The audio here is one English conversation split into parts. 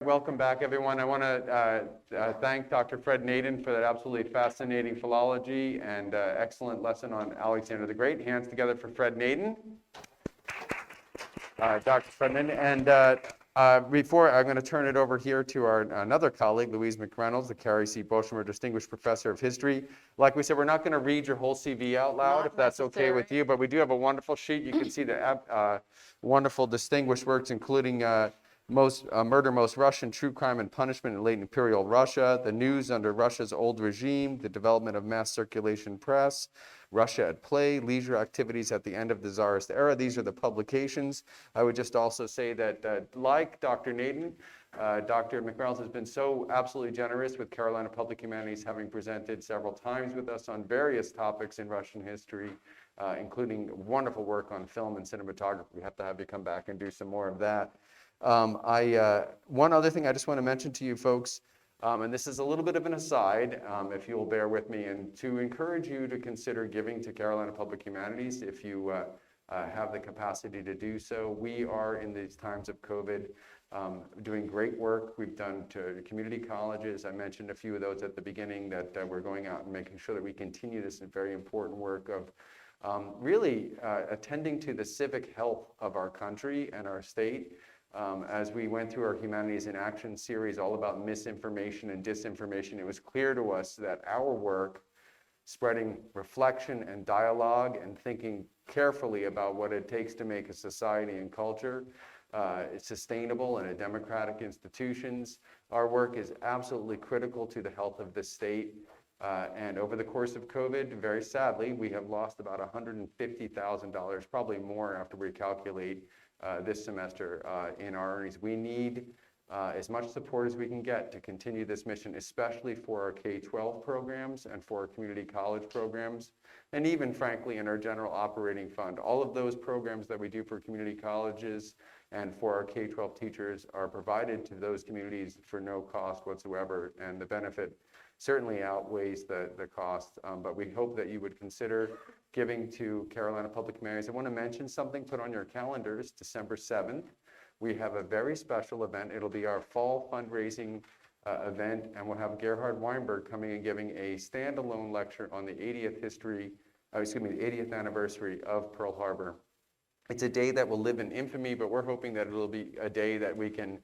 Welcome back, everyone. I want to thank Dr. Fred Naiden for that absolutely fascinating philology and excellent lesson on Alexander the Great. Hands together for Fred Naiden. Dr. Fred Naiden. And before, I'm going to turn it over here to our another colleague, Louise McReynolds, the Cary C. Boshamer Distinguished Professor of History. Like we said, we're not going to read your whole CV out loud, if that's okay with you, but we do have a wonderful sheet. You can see the wonderful distinguished works, including Murder, Most Russian, True Crime and Punishment in Late Imperial Russia, The News Under Russia's Old Regime, The Development of Mass Circulation Press, Russia at Play, Leisure Activities at the End of the Tsarist Era. These are the publications. I would just also say that like Dr. Naiden, Dr. McReynolds has been so absolutely generous with Carolina Public Humanities, having presented several times with us on various topics in Russian history, including wonderful work on film and cinematography. We have to have you come back and do some more of that. One other thing I just want to mention to you folks, and this is a little bit of an aside, if you will bear with me, and to encourage you to consider giving to Carolina Public Humanities if you have the capacity to do so. We are, in these times of COVID, doing great work. We've done to community colleges. I mentioned a few of those at the beginning, that we're going out and making sure that we continue this very important work of really attending to the civic health of our country and our state. As we went through our Humanities in Action series all about misinformation and disinformation, it was clear to us that our work, spreading reflection and dialogue and thinking carefully about what it takes to make a society and culture sustainable and a democratic institutions, our work is absolutely critical to the health of the state. And over the course of COVID, very sadly, we have lost about $150,000, probably more after we calculate this semester in our earnings. We need as much support as we can get to continue this mission, especially for our K-12 programs and for our community college programs, and even frankly in our general operating fund. All of those programs that we do for community colleges and for our K-12 teachers are provided to those communities for no cost whatsoever, and the benefit certainly outweighs the cost, but we hope that you would consider giving to Carolina Public Humanities. I want to mention something, put on your calendars, December 7th. We have a very special event. It'll be our fall fundraising event, and we'll have Gerhard Weinberg coming and giving a standalone lecture on the 80th anniversary of Pearl Harbor. It's a day that will live in infamy, but we're hoping that it'll be a day that we can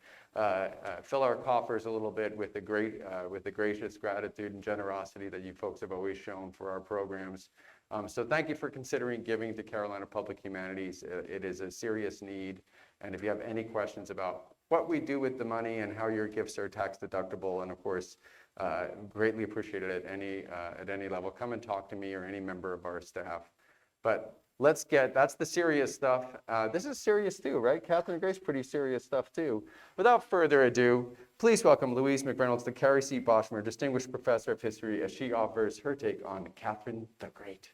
fill our coffers a little bit with the gracious gratitude and generosity that you folks have always shown for our programs. So thank you for considering giving to Carolina Public Humanities. It is a serious need, and if you have any questions about what we do with the money and how your gifts are tax deductible, and of course, greatly appreciated at any level, come and talk to me or any member of our staff. But that's the serious stuff. This is serious too, right? Catherine Grace, pretty serious stuff too. Without further ado, please welcome Louise McReynolds, the Cary C. Boshamer Distinguished Professor of History, as she offers her take on Catherine the Great.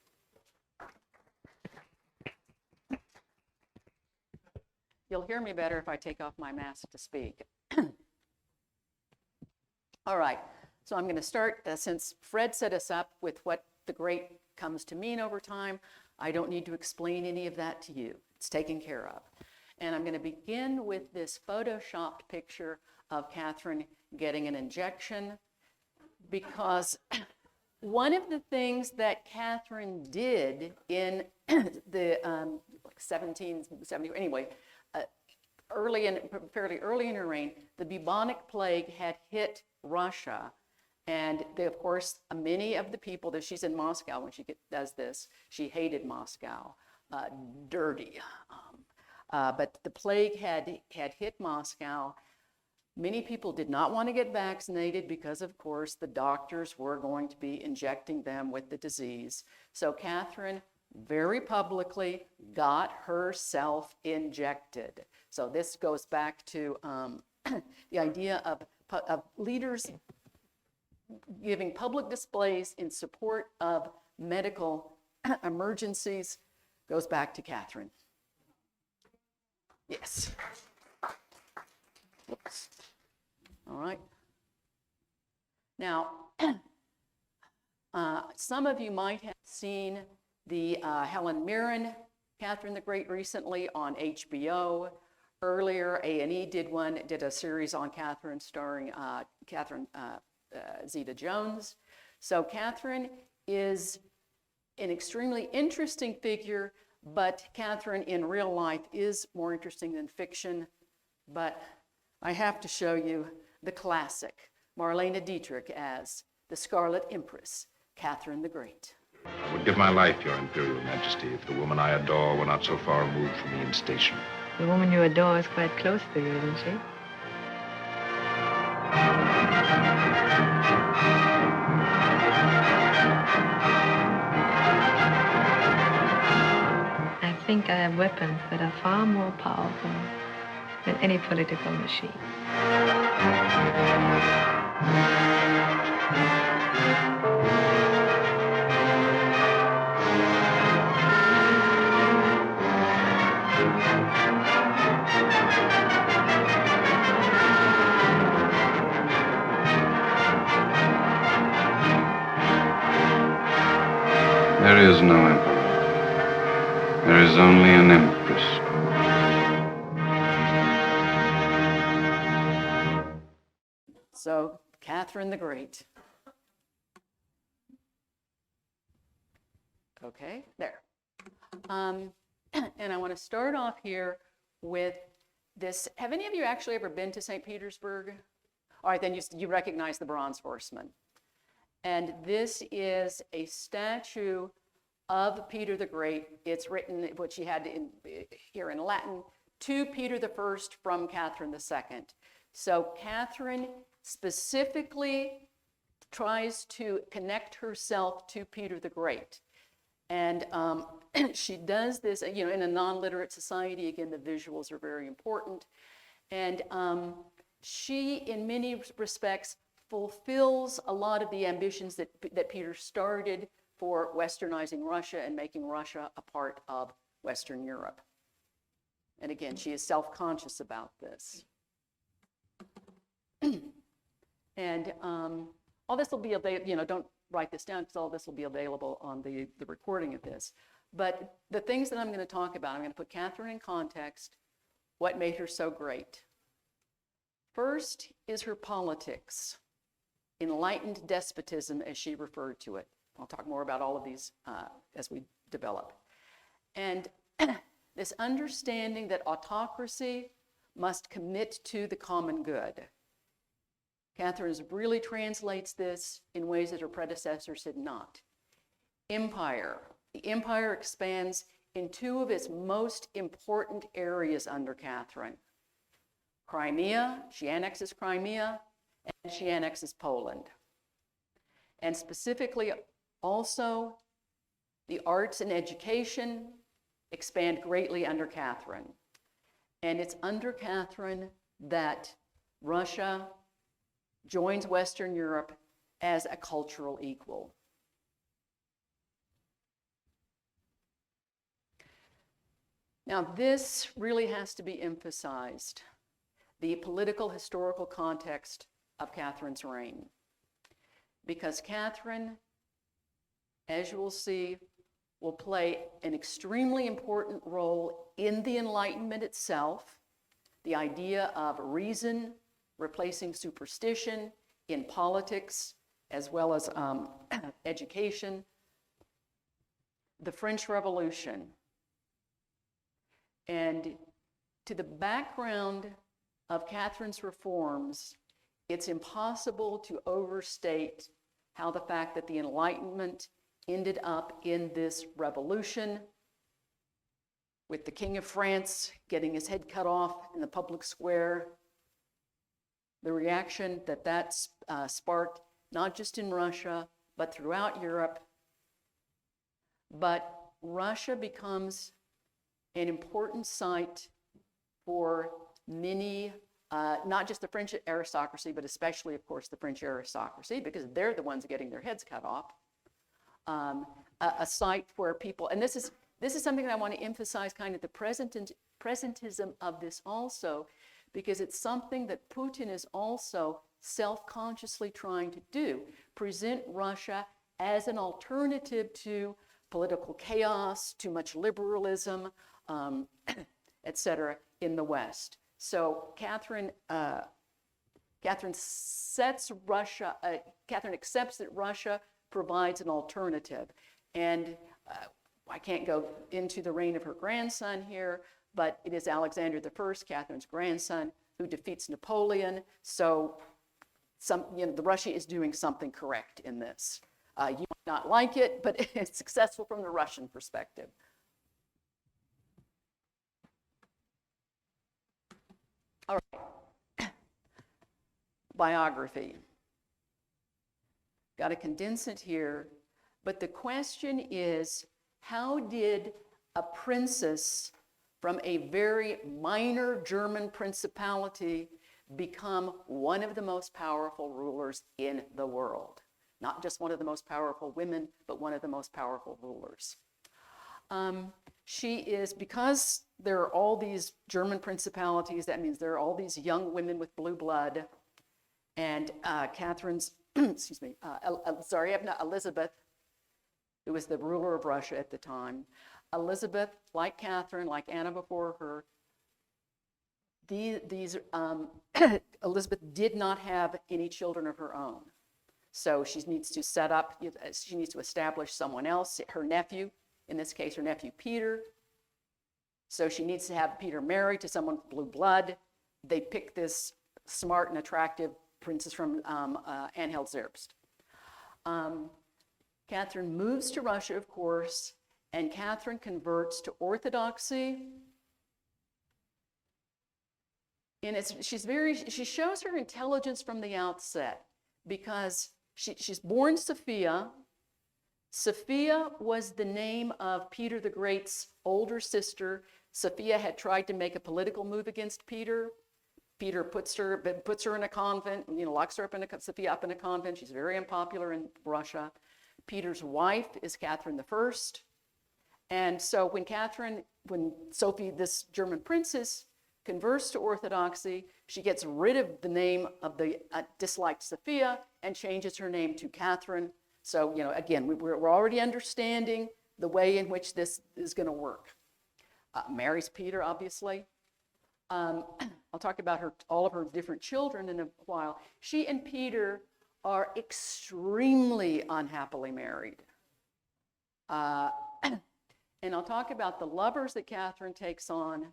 You'll hear me better if I take off my mask to speak. All right, so I'm going to start, since Fred set us up with what the great comes to mean over time, I don't need to explain any of that to you. It's taken care of. And I'm going to begin with this photoshopped picture of Catherine getting an injection, because one of the things that Catherine did in the 1770, anyway, fairly early in her reign, the bubonic plague had hit Russia. And of course, many of the people that she's in Moscow when she does this, she hated Moscow, dirty. But the plague had hit Moscow. Many people did not want to get vaccinated because, of course, the doctors were going to be injecting them with the disease. So Catherine very publicly got herself injected. So this goes back to the idea of leaders giving public displays in support of medical emergencies. Goes back to Catherine. Yes. Oops. All right. Now, some of you might have seen the Helen Mirren, Catherine the Great, recently on HBO. Earlier, A&E did a series on Catherine starring Catherine Zeta-Jones. So Catherine is an extremely interesting figure, but Catherine in real life is more interesting than fiction. But I have to show you the classic, Marlene Dietrich as the Scarlet Empress, Catherine the Great. I would give my life, Your Imperial Majesty, if the woman I adore were not so far removed from me in station. The woman you adore is quite close to you, isn't she? I think I have weapons that are far more powerful than any political machine. There is no emperor. There is only an empress. So, Catherine the Great. Okay, there. And I want to start off here with this. Have any of you actually ever been to St. Petersburg? All right, then you recognize the Bronze Horseman. And this is a statue of Peter the Great. It's written, what she had here in Latin, to Peter the First from Catherine the Second. So Catherine specifically tries to connect herself to Peter the Great. And she does this, in a non-literate society. Again, the visuals are very important. And she, in many respects, fulfills a lot of the ambitions that Peter started for westernizing Russia and making Russia a part of Western Europe. And again, she is self-conscious about this. And all this will be available, don't write this down because all this will be available on the recording of this. But the things that I'm going to talk about, I'm going to put Catherine in context, what made her so great. First is her politics. Enlightened despotism, as she referred to it. I'll talk more about all of these as we develop. And this understanding that autocracy must commit to the common good. Catherine really translates this in ways that her predecessors had not. Empire. The empire expands in two of its most important areas under Catherine. Crimea, she annexes Crimea, and she annexes Poland. And specifically, also, the arts and education expand greatly under Catherine. And it's under Catherine that Russia joins Western Europe as a cultural equal. Now, this really has to be emphasized, the political historical context of Catherine's reign. Because Catherine, as you will see, will play an extremely important role in the Enlightenment itself, the idea of reason replacing superstition in politics, as well as education, the French Revolution. And to the background of Catherine's reforms, it's impossible to overstate how the fact that the Enlightenment ended up in this revolution, with the King of France getting his head cut off in the public square, the reaction that sparked, not just in Russia, but throughout Europe. But Russia becomes an important site for many, not just the French aristocracy, but especially, of course, the French aristocracy, because they're the ones getting their heads cut off. A site where people, and this is something that I want to emphasize, kind of the presentism of this also, because it's something that Putin is also self-consciously trying to do, present Russia as an alternative to political chaos, too much liberalism, et cetera. in the West. So Catherine accepts that Russia provides an alternative. And I can't go into the reign of her grandson here, but it is Alexander I, Catherine's grandson, who defeats Napoleon. So Russia is doing something correct in this. You might not like it, but it's successful from the Russian perspective. All right. Biography. Got to condense it here, but the question is, how did a princess from a very minor German principality become one of the most powerful rulers in the world? Not just one of the most powerful women, but one of the most powerful rulers. She is, because there are all these German principalities, that means there are all these young women with blue blood, and Catherine's, excuse me, Tsarevna Elizabeth, who was the ruler of Russia at the time. Elizabeth, like Catherine, like Anna before her, Elizabeth did not have any children of her own. So she needs to establish someone else, her nephew, in this case, her nephew Peter. So she needs to have Peter married to someone with blue blood. They pick this smart and attractive princess from Anhalt-Zerbst. Catherine moves to Russia, of course, and Catherine converts to Orthodoxy. And she shows her intelligence from the outset, because she's born Sophia. Sophia was the name of Peter the Great's older sister. Sophia had tried to make a political move against Peter. Peter puts her in a convent, locks her up Sophia up in a convent. She's very unpopular in Russia. Peter's wife is Catherine I. And so when Sophie, this German princess, converts to Orthodoxy, she gets rid of the name of the disliked Sophia and changes her name to Catherine. So, again, we're already understanding the way in which this is going to work. Marries Peter, obviously. I'll talk about all of her different children in a while. She and Peter are extremely unhappily married. And I'll talk about the lovers that Catherine takes on,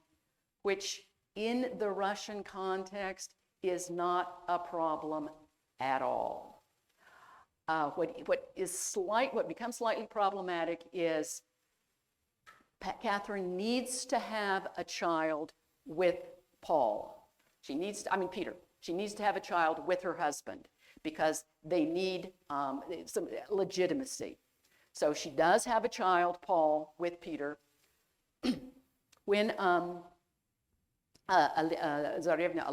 which in the Russian context is not a problem at all. What becomes slightly problematic is Catherine needs to have a child with Peter. She needs to have a child with her husband because they need some legitimacy. So she does have a child, Paul, with Peter. When Tsarevna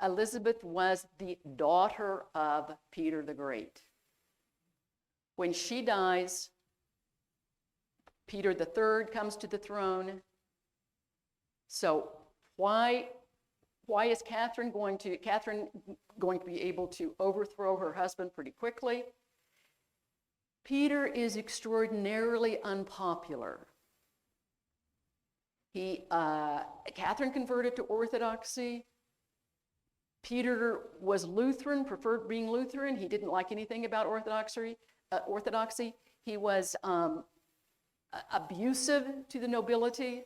Elizabeth was the daughter of Peter the Great. When she dies, Peter III comes to the throne. So why is Catherine going to be able to overthrow her husband pretty quickly? Peter is extraordinarily unpopular. Catherine converted to Orthodoxy. Peter was Lutheran, preferred being Lutheran. He didn't like anything about Orthodoxy. He was abusive to the nobility,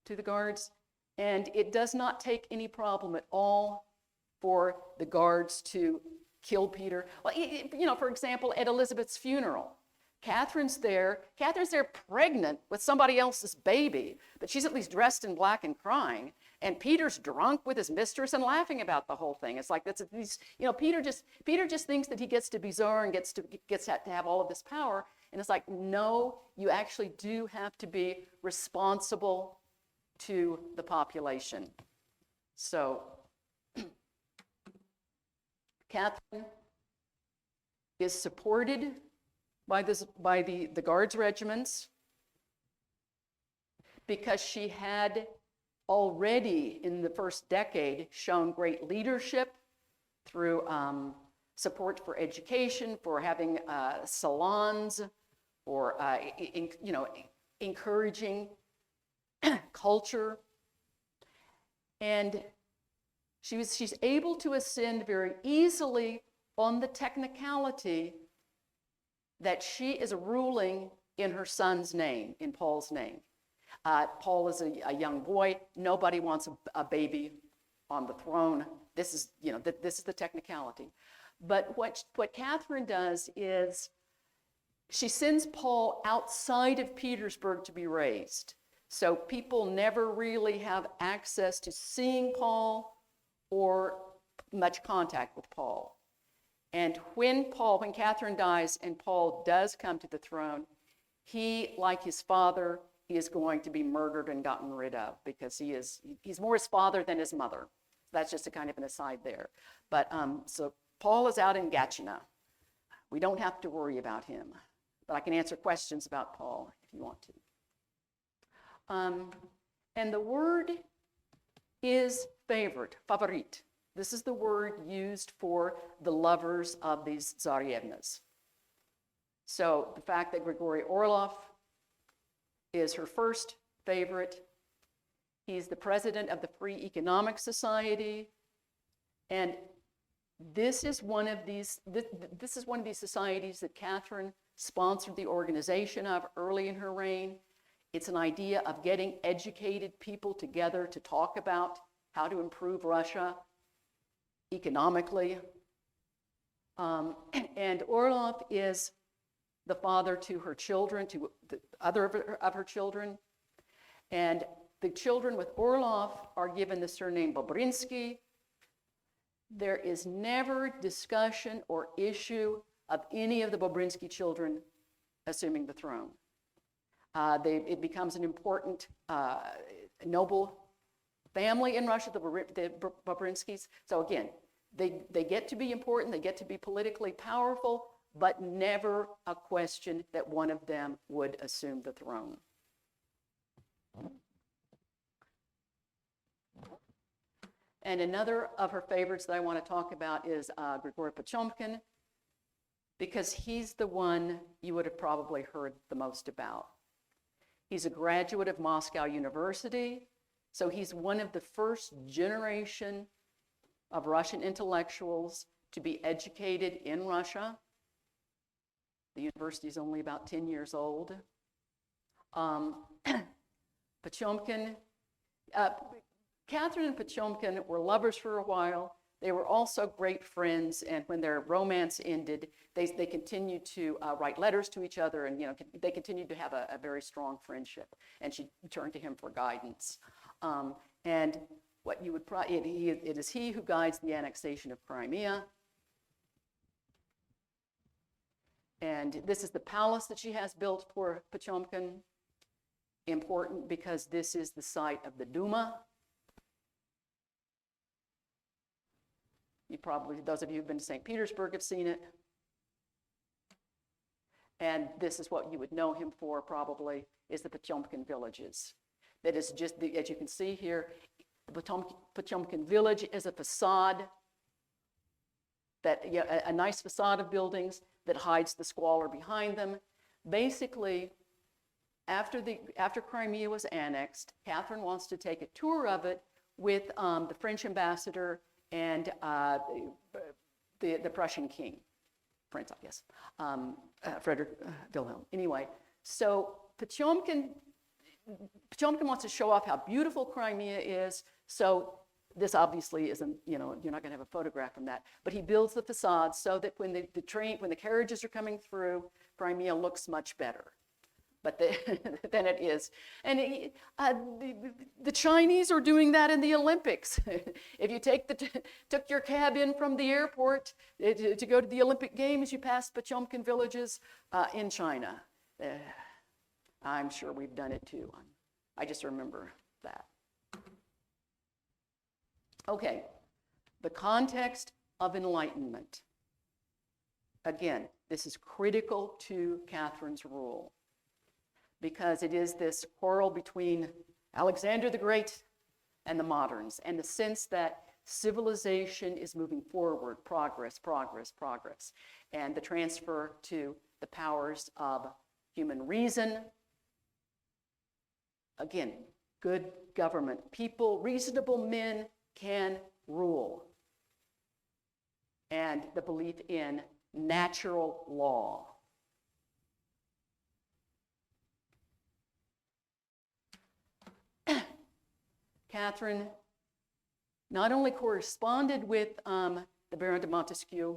to the guards, and it does not take any problem at all for the guards to kill Peter. Well, for example, at Elizabeth's funeral, Catherine's there pregnant with somebody else's baby, but she's at least dressed in black and crying. And Peter's drunk with his mistress and laughing about the whole thing. It's like Peter just thinks that he gets to be czar and gets to have all of this power. And it's like, no, you actually do have to be responsible to the population. So Catherine is supported by the guards regiments because she had already in the first decade shown great leadership through support for education, for having salons, for encouraging culture. And she's able to ascend very easily on the technicality that she is ruling in her son's name, in Paul's name. Paul is a young boy. Nobody wants a baby on the throne. This is, this is the technicality. But what Catherine does is she sends Paul outside of Petersburg to be raised. So people never really have access to seeing Paul or much contact with Paul. And when Catherine dies and Paul does come to the throne, he, like his father, he is going to be murdered and gotten rid of because he's more his father than his mother. That's just a kind of an aside there. But so Paul is out in Gatineau. We don't have to worry about him, but I can answer questions about Paul if you want to. And the word is favorite, favorit. This is the word used for the lovers of these Tsarevnas. So the fact that Grigory Orlov is her first favorite. He's the president of the Free Economic Society. And this is one of these societies that Catherine sponsored the organization of early in her reign. It's an idea of getting educated people together to talk about how to improve Russia economically. And Orlov is the father to her children, to the other of her children. And the children with Orlov are given the surname Bobrinsky. There is never discussion or issue of any of the Bobrinsky children assuming the throne. It becomes an important noble family in Russia, the Bobrinskys. So again, they get to be important, they get to be politically powerful, but never a question that one of them would assume the throne. And another of her favorites that I want to talk about is Grigory Potyomkin, because he's the one you would have probably heard the most about. He's a graduate of Moscow University, so he's one of the first generation of Russian intellectuals to be educated in Russia. The university is only about 10 years old. Potyomkin, Catherine and Potyomkin were lovers for a while. They were also great friends, and when their romance ended, they continued to write letters to each other, and they continued to have a very strong friendship. And she turned to him for guidance. And what you would probably, it is he who guides the annexation of Crimea. And this is the palace that she has built for Potyomkin. Important because this is the site of the Duma. You probably, those of you who've been to St. Petersburg have seen it. And this is what you would know him for probably, is the Potyomkin villages. That is just, as you can see here, the Potyomkin village is a facade, a nice facade of buildings that hides the squalor behind them. Basically, after Crimea was annexed, Catherine wants to take a tour of it with the French ambassador and the Prussian king, Prince, I guess, Frederick Wilhelm. Anyway, so Potyomkin wants to show off how beautiful Crimea is. So this obviously isn't, you're not going to have a photograph from that. But he builds the facade so that when the carriages are coming through, Crimea looks much better. But than it is. And the Chinese are doing that in the Olympics. If you took your cab in from the airport to go to the Olympic Games, you pass Potyomkin villages in China. I'm sure we've done it too. I just remember that. Okay, the context of enlightenment. Again, this is critical to Catherine's rule, because it is this quarrel between Alexander the Great and the moderns, and the sense that civilization is moving forward, progress, progress, progress, and the transfer to the powers of human reason. Again, good government. People, reasonable men can rule. And the belief in natural law. Catherine not only corresponded with the Baron de Montesquieu,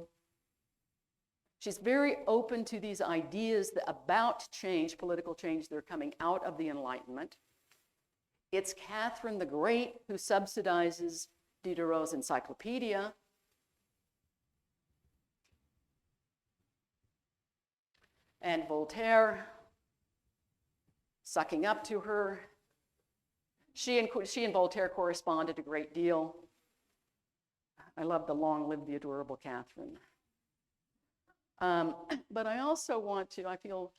she's very open to these ideas about change, political change that are coming out of the Enlightenment. It's Catherine the Great who subsidizes Diderot's encyclopedia. And Voltaire, sucking up to her. She and Voltaire corresponded a great deal. I love the long live the adorable Catherine. But I also I feel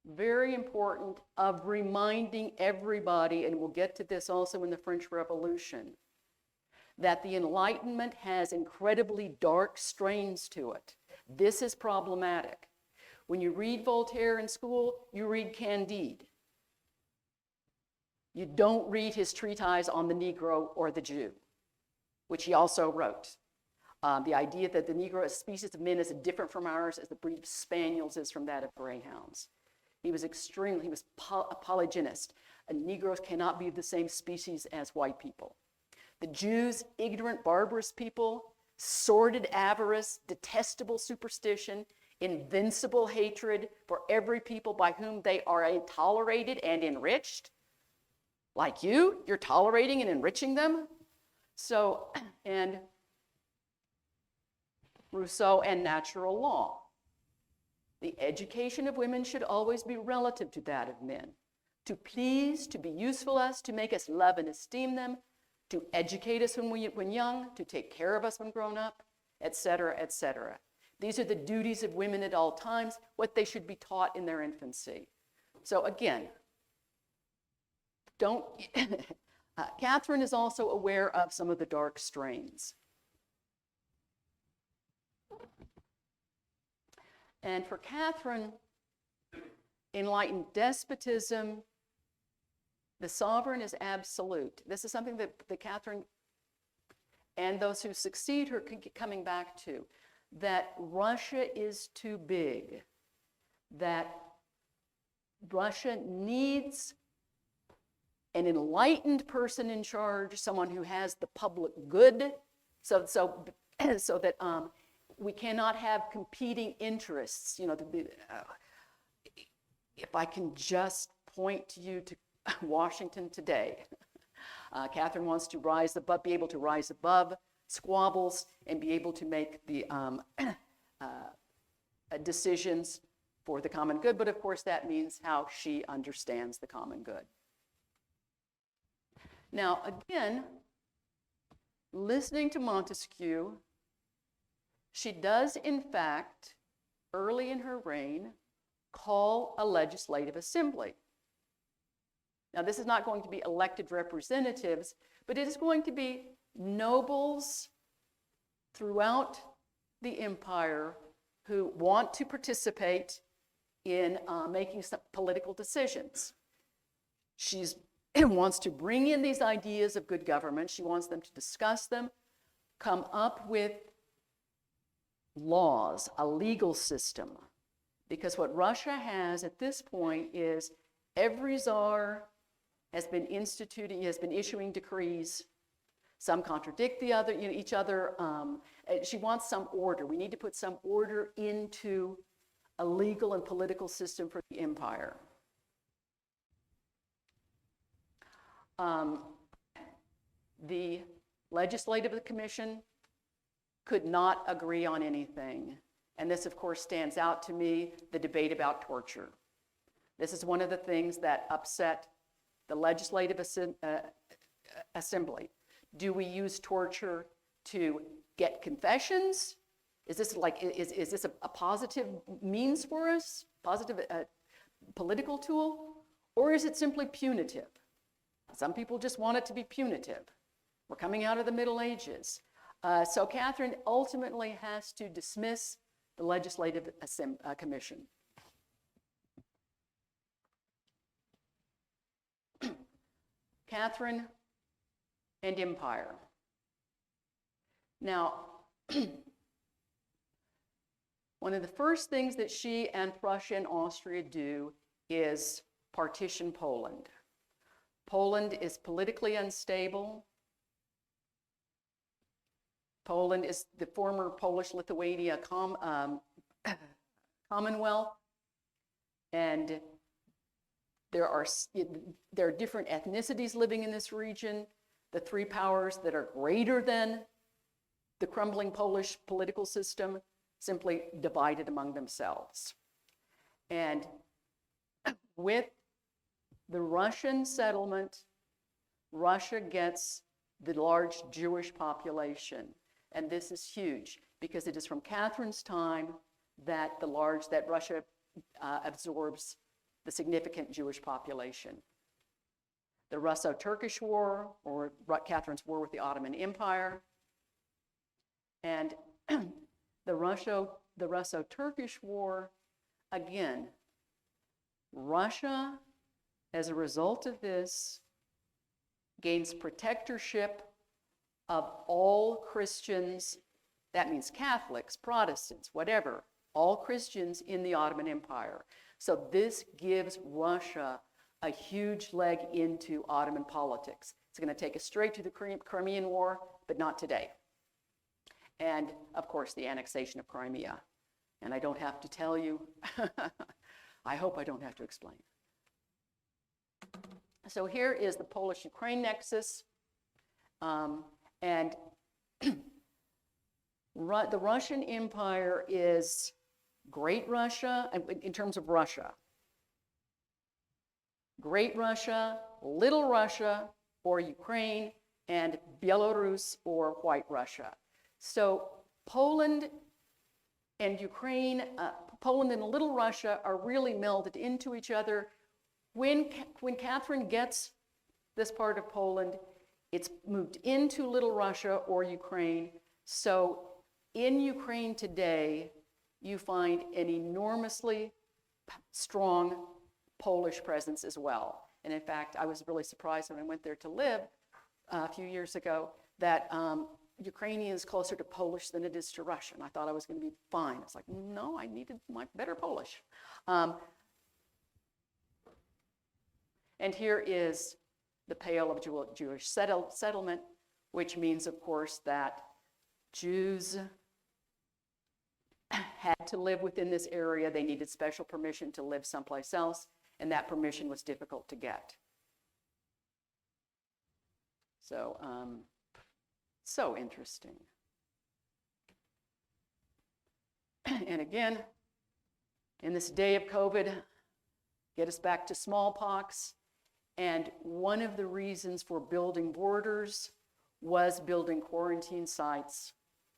very important of reminding everybody, and we'll get to this also in the French Revolution, that the Enlightenment has incredibly dark strains to it. This is problematic. When you read Voltaire in school, you read Candide. You don't read his treatise on the Negro or the Jew, which he also wrote. The idea that the Negro as a species of men is different from ours as the breed of spaniels is from that of greyhounds. He was a polygynist. Negroes cannot be of the same species as white people. The Jews, ignorant, barbarous people, sordid avarice, detestable superstition, invincible hatred for every people by whom they are tolerated and enriched. Like you're tolerating and enriching them. So, and Rousseau and natural law. The education of women should always be relative to that of men. To please, to be useful us, to make us love and esteem them, to educate us when young, to take care of us when grown up, etc., etc. These are the duties of women at all times, what they should be taught in their infancy. So again, Catherine is also aware of some of the dark strains. And for Catherine, enlightened despotism, the sovereign is absolute. This is something that Catherine and those who succeed her keep coming back to, that Russia is too big, that Russia needs an enlightened person in charge, someone who has the public good, so that we cannot have competing interests. If I can just point you to Washington today, Catherine wants to be able to rise above squabbles and be able to make the decisions for the common good. But of course, that means how she understands the common good. Now, again, listening to Montesquieu, she does, in fact, early in her reign, call a legislative assembly. Now, this is not going to be elected representatives, but it is going to be nobles throughout the empire who want to participate in making some political decisions. She wants to bring in these ideas of good government. She wants them to discuss them, come up with laws, a legal system. Because what Russia has at this point is every czar has been issuing decrees. Some contradict each other. She wants some order. We need to put some order into a legal and political system for the empire. The Legislative Commission could not agree on anything. And this, of course, stands out to me, the debate about torture. This is one of the things that upset the Legislative Assembly. Do we use torture to get confessions? Is this a positive means for us, positive political tool? Or is it simply punitive? Some people just want it to be punitive. We're coming out of the Middle Ages. So Catherine ultimately has to dismiss the Legislative Commission. Catherine and empire. Now, one of the first things that she and Prussia and Austria do is partition Poland. Poland is politically unstable. Poland is the former Polish-Lithuania Commonwealth, and there are different ethnicities living in this region. The three powers that are greater than the crumbling Polish political system simply divided among themselves. And with the Russian settlement, Russia gets the large Jewish population. And this is huge because it is from Catherine's time that Russia absorbs the significant Jewish population. The Russo-Turkish War, or Catherine's war with the Ottoman Empire, and the Russo-Turkish War, again, Russia, as a result of this, gains protectorship of all Christians, that means Catholics, Protestants, whatever, all Christians in the Ottoman Empire. So this gives Russia a huge leg into Ottoman politics. It's going to take us straight to the Crimean War, but not today. And of course, the annexation of Crimea. And I don't have to tell you, I hope I don't have to explain. So here is the Polish-Ukraine nexus. And the Russian Empire is Great Russia, in terms of Russia. Great Russia, Little Russia, or Ukraine, and Belarus, or White Russia. So Poland and Ukraine, Poland and Little Russia are really melded into each other. When Catherine gets this part of Poland, it's moved into Little Russia or Ukraine. So in Ukraine today, you find an enormously strong Polish presence as well. And in fact, I was really surprised when I went there to live a few years ago that Ukrainian is closer to Polish than it is to Russian. I thought I was going to be fine. I was like, no, I needed my better Polish. And here is the Pale of Jewish settlement, which means, of course, that Jews had to live within this area. They needed special permission to live someplace else, and that permission was difficult to get. So, so interesting. And again, in this day of COVID, get us back to smallpox. And one of the reasons for building borders was building quarantine sites.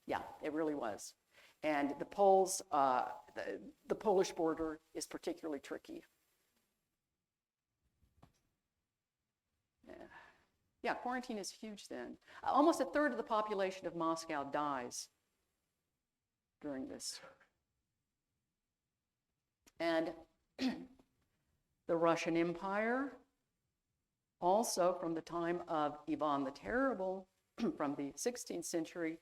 Yeah, it really was. And the Poles, the Polish border is particularly tricky. Yeah, quarantine is huge then. Almost a third of the population of Moscow dies during this. And the Russian Empire, also from the time of Ivan the Terrible, from the 16th century,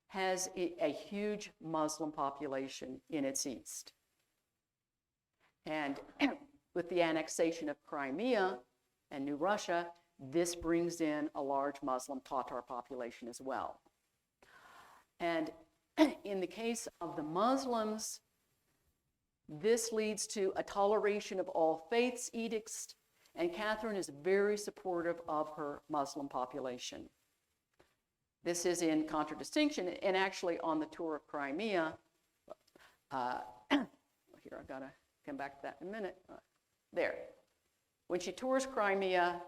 has a huge Muslim population in its east. And with the annexation of Crimea and New Russia, this brings in a large Muslim Tatar population as well. And in the case of the Muslims, this leads to a toleration of all faiths edicts, and Catherine is very supportive of her Muslim population. This is in contradistinction, and actually on the tour of Crimea, here I've got to come back to that in a minute. There. When she tours Crimea,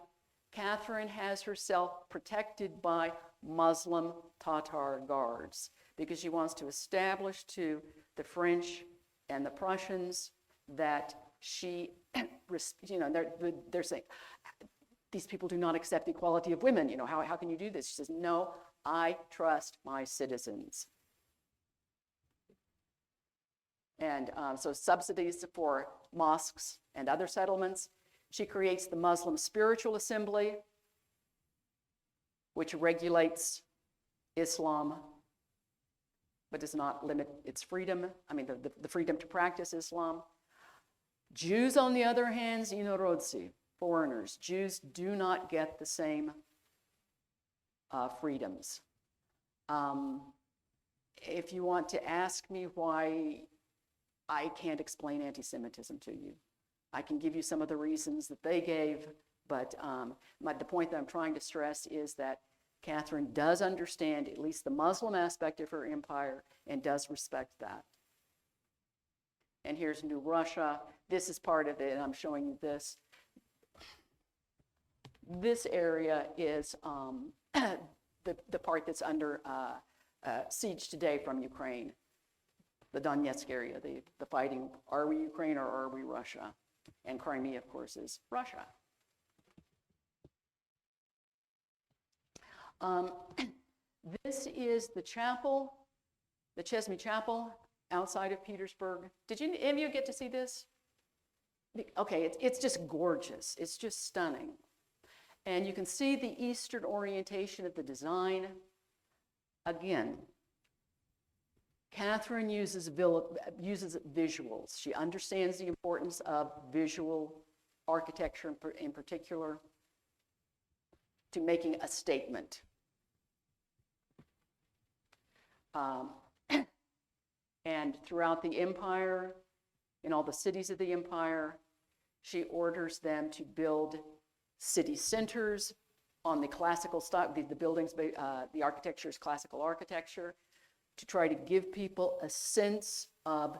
Catherine has herself protected by Muslim Tatar guards because she wants to establish to the French and the Prussians that she, they're saying, these people do not accept the equality of women. How can you do this? She says, no, I trust my citizens. And so subsidies for mosques and other settlements, She creates the Muslim Spiritual Assembly, which regulates Islam, but does not limit its freedom, the freedom to practice Islam. Jews, on the other hand, inorodzi, foreigners, Jews do not get the same freedoms. If you want to ask me why I can't explain anti-Semitism to you, I can give you some of the reasons that they gave, but the point that I'm trying to stress is that Catherine does understand at least the Muslim aspect of her empire and does respect that. And here's New Russia. This is part of it, and I'm showing you this. This area is the part that's under siege today from Ukraine, the Donetsk area, the fighting. Are we Ukraine or are we Russia? And Crimea, of course, is Russia. This is the chapel, the Chesme Chapel outside of Petersburg. Did any of you get to see this? Okay, it's just gorgeous. It's just stunning. And you can see the Eastern orientation of the design. Again, Catherine uses visuals. She understands the importance of visual architecture in particular to making a statement. And throughout the empire, in all the cities of the empire, she orders them to build city centers on the classical style. The buildings, the architecture is classical architecture, to try to give people a sense of,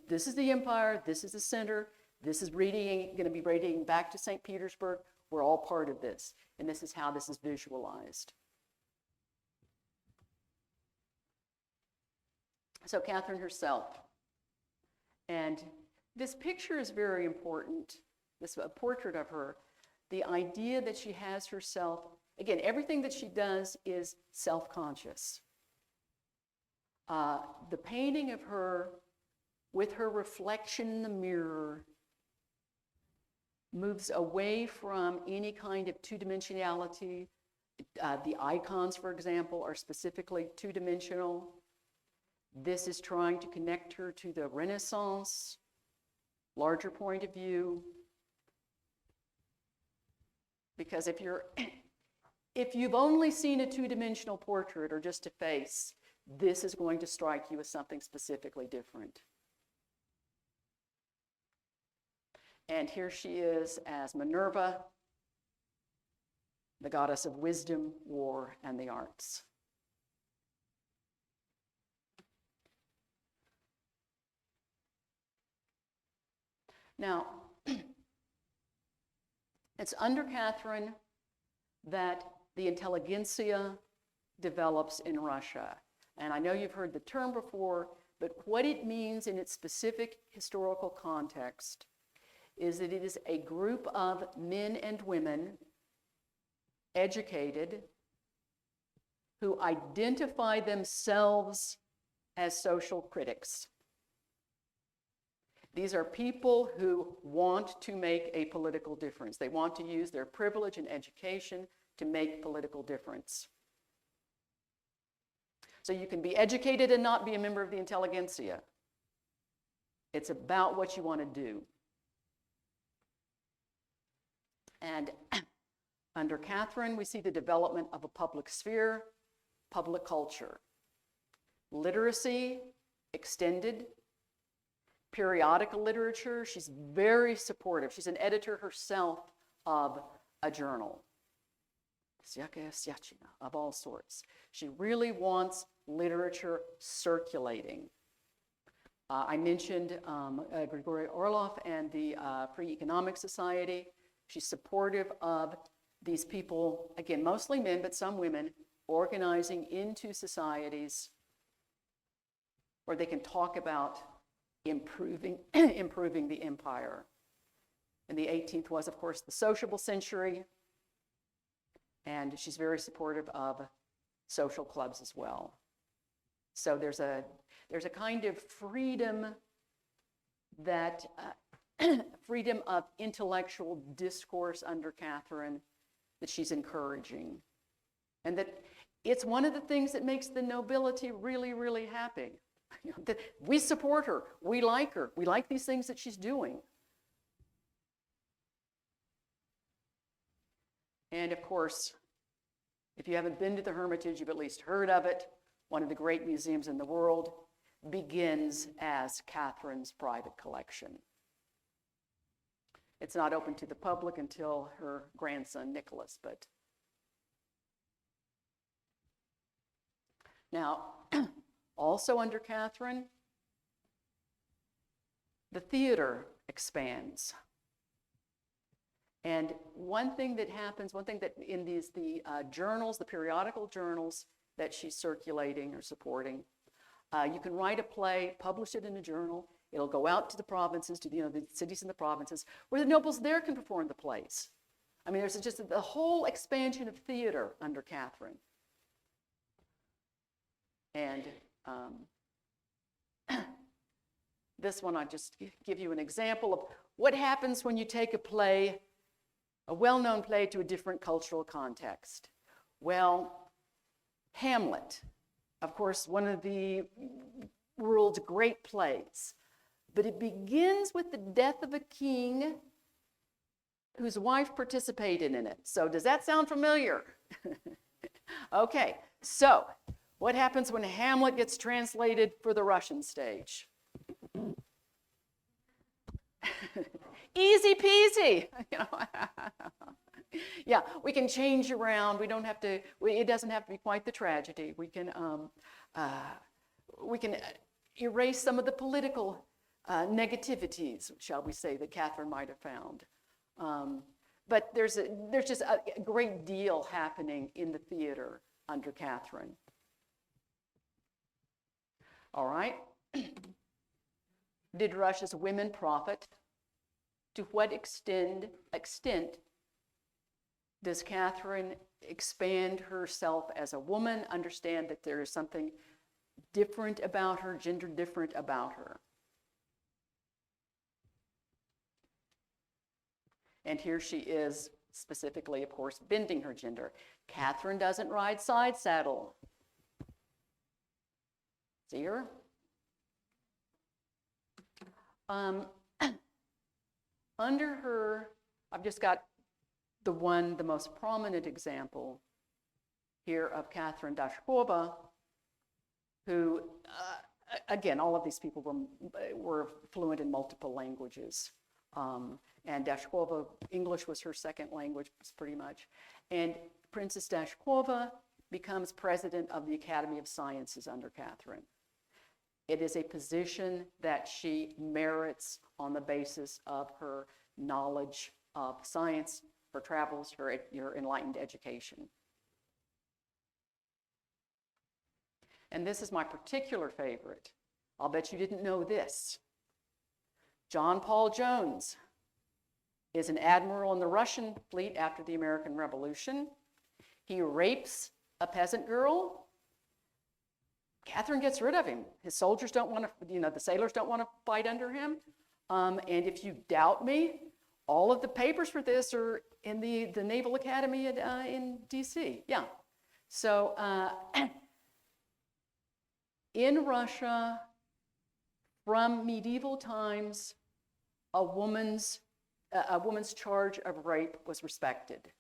this is the empire, this is the center, this is going to be radiating back to St. Petersburg. We're all part of this, and this is how this is visualized. So Catherine herself, and this picture is very important, this portrait of her, the idea that she has herself, again, everything that she does is self-conscious. The painting of her with her reflection in the mirror moves away from any kind of two-dimensionality. The icons, for example, are specifically two-dimensional. This is trying to connect her to the Renaissance, larger point of view. Because if you've only seen a two-dimensional portrait or just a face, this is going to strike you as something specifically different. And here she is as Minerva, the goddess of wisdom, war, and the arts. Now, it's under Catherine that the intelligentsia develops in Russia. And I know you've heard the term before, but what it means in its specific historical context is that it is a group of men and women, educated, who identify themselves as social critics. These are people who want to make a political difference. They want to use their privilege and education to make political difference. So you can be educated and not be a member of the intelligentsia. It's about what you want to do. And under Catherine, we see the development of a public sphere, public culture. Literacy extended. Periodical literature, she's very supportive. She's an editor herself of a journal, of all sorts. She really wants literature circulating. I mentioned Grigory Orlov and the Free Economic Society. She's supportive of these people, again, mostly men, but some women, organizing into societies where they can talk about improving the empire. And the 18th was, of course, the sociable century, and she's very supportive of social clubs as well. So there's a kind of freedom that freedom of intellectual discourse under Catherine that she's encouraging. And that it's one of the things that makes the nobility really, really happy. That we support her, we like these things that she's doing. And of course, if you haven't been to the Hermitage, you've at least heard of it. One of the great museums in the world, begins as Catherine's private collection. It's not open to the public until her grandson, Nicholas, but now, also under Catherine, the theater expands. And one thing that happens, one thing that in the journals, the periodical journals that she's circulating or supporting, you can write a play, publish it in a journal. It'll go out to the provinces, to the cities and the provinces, where the nobles there can perform the plays. I mean, there's just the whole expansion of theater under Catherine. And this one, I just give you an example of what happens when you take a play, a well-known play, to a different cultural context. Well, Hamlet, of course, one of the world's great plays, but it begins with the death of a king whose wife participated in it. So does that sound familiar? Okay, so what happens when Hamlet gets translated for the Russian stage? Easy peasy. Yeah, we can change around. We don't have to. It doesn't have to be quite the tragedy. We can erase some of the political negativities, shall we say, that Catherine might have found. But there's just a great deal happening in the theater under Catherine. All right. Did Russia's women profit? To what extent does Catherine expand herself as a woman, understand that there is something different about her, gender different about her? And here she is, specifically, of course, bending her gender. Catherine doesn't ride side saddle. See her? Under her, I've just got the most prominent example here of Catherine Dashkova, who, again, all of these people were fluent in multiple languages. And Dashkova, English was her second language, pretty much. And Princess Dashkova becomes president of the Academy of Sciences under Catherine. It is a position that she merits on the basis of her knowledge of science, her travels, her enlightened education. And this is my particular favorite. I'll bet you didn't know this. John Paul Jones is an admiral in the Russian fleet after the American Revolution. He rapes a peasant girl. Catherine gets rid of him. His soldiers don't want to, the sailors don't want to fight under him. And if you doubt me, all of the papers for this are in the Naval Academy in DC. Yeah. So in Russia, from medieval times, a woman's charge of rape was respected.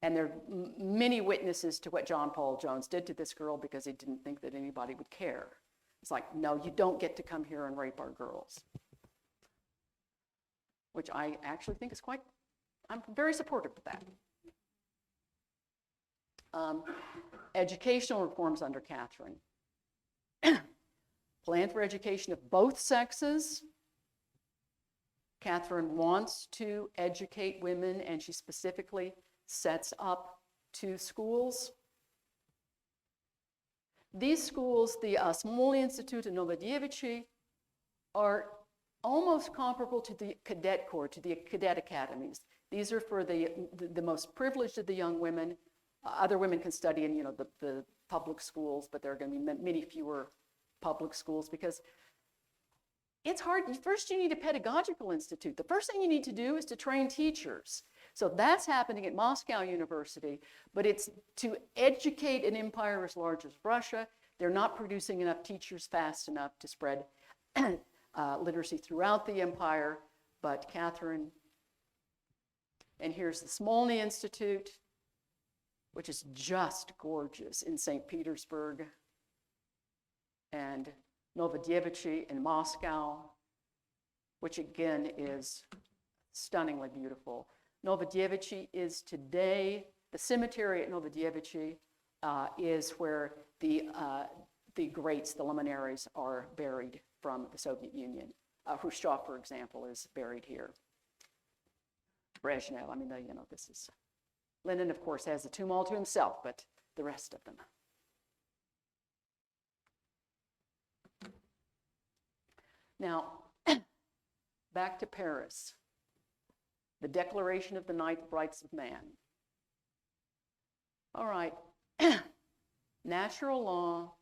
And there are many witnesses to what John Paul Jones did to this girl because he didn't think that anybody would care. It's like, no, you don't get to come here and rape our girls. Which I actually think is I'm very supportive of that. Educational reforms under Catherine. Plan for education of both sexes. Catherine wants to educate women, and she specifically sets up 2 schools. These schools, the Smolny Institute and Novodevichy, are almost comparable to the cadet corps, to the cadet academies. These are for the most privileged of the young women. Other women can study in the public schools, but there are going to be many fewer public schools because it's hard. First, you need a pedagogical institute. The first thing you need to do is to train teachers. So that's happening at Moscow University, but it's to educate an empire as large as Russia. They're not producing enough teachers fast enough to spread literacy throughout the empire. But Catherine, and here's the Smolny Institute, which is just gorgeous in St. Petersburg, and Novodevichy in Moscow, which again is stunningly beautiful. Novodevichy is today, the cemetery at Novodevichy is where the greats, the luminaries, are buried from the Soviet Union. Khrushchev, for example, is buried here. Brezhnev, I mean, this is, Lenin, of course, has a tomb all to himself, but the rest of them. Now, back to Paris. The Declaration of the Ninth Rights of Man. All right, natural law,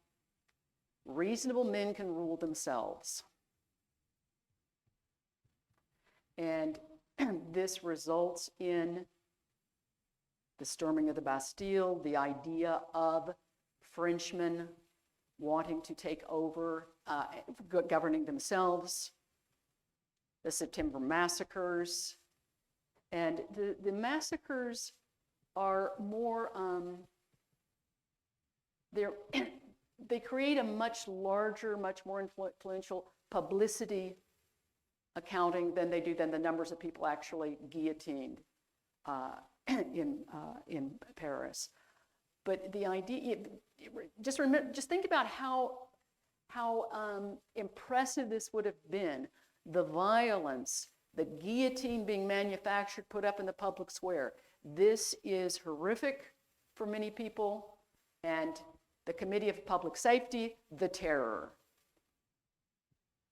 reasonable men can rule themselves. And this results in the storming of the Bastille, the idea of Frenchmen wanting to take over, governing themselves, the September massacres. And the massacres are more, they create a much larger, much more influential publicity accounting than they do than the numbers of people actually guillotined in Paris. But the idea, just think about how impressive this would have been, the violence, the guillotine being manufactured, put up in the public square. This is horrific for many people, and the Committee of Public Safety, the terror.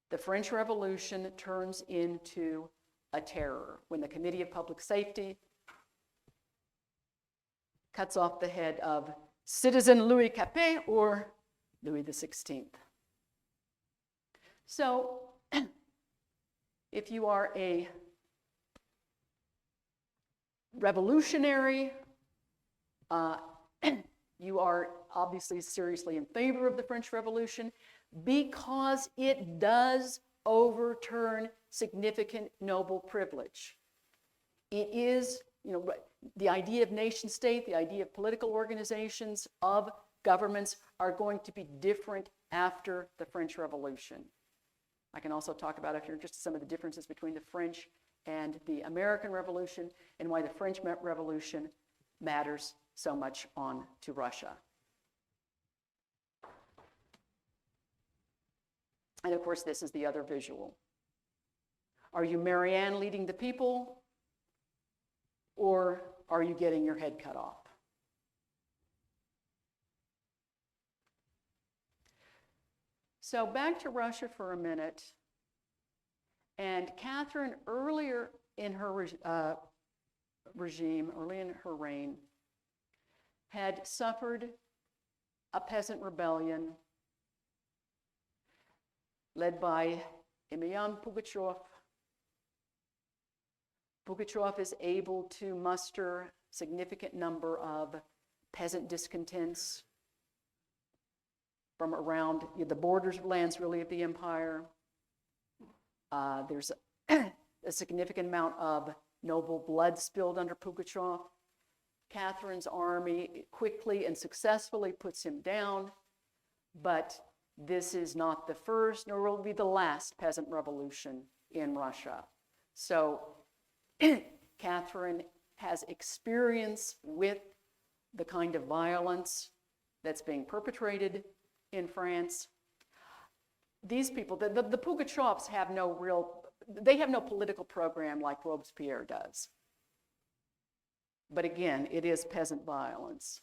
The French Revolution turns into a terror when the Committee of Public Safety cuts off the head of citizen Louis Capet or Louis XVI. So, if you are a revolutionary, you are obviously seriously in favor of the French Revolution because it does overturn significant noble privilege. It is, the idea of nation state, the idea of political organizations, of governments are going to be different after the French Revolution. I can also talk about, if you're interested, some of the differences between the French and the American Revolution and why the French Revolution matters so much on to Russia. And of course, this is the other visual. Are you Marianne leading the people, or are you getting your head cut off? So back to Russia for a minute. And Catherine, earlier in her regime, early in her reign, had suffered a peasant rebellion led by Emelian Pugachev. Pugachev is able to muster a significant number of peasant discontents from around the borders lands, really, of the empire. There's a significant amount of noble blood spilled under Pugachev. Catherine's army quickly and successfully puts him down, but this is not the first, nor will be the last peasant revolution in Russia. So Catherine has experience with the kind of violence that's being perpetrated in France. These people, the Pugachevs have they have no political program like Robespierre does. But again, it is peasant violence.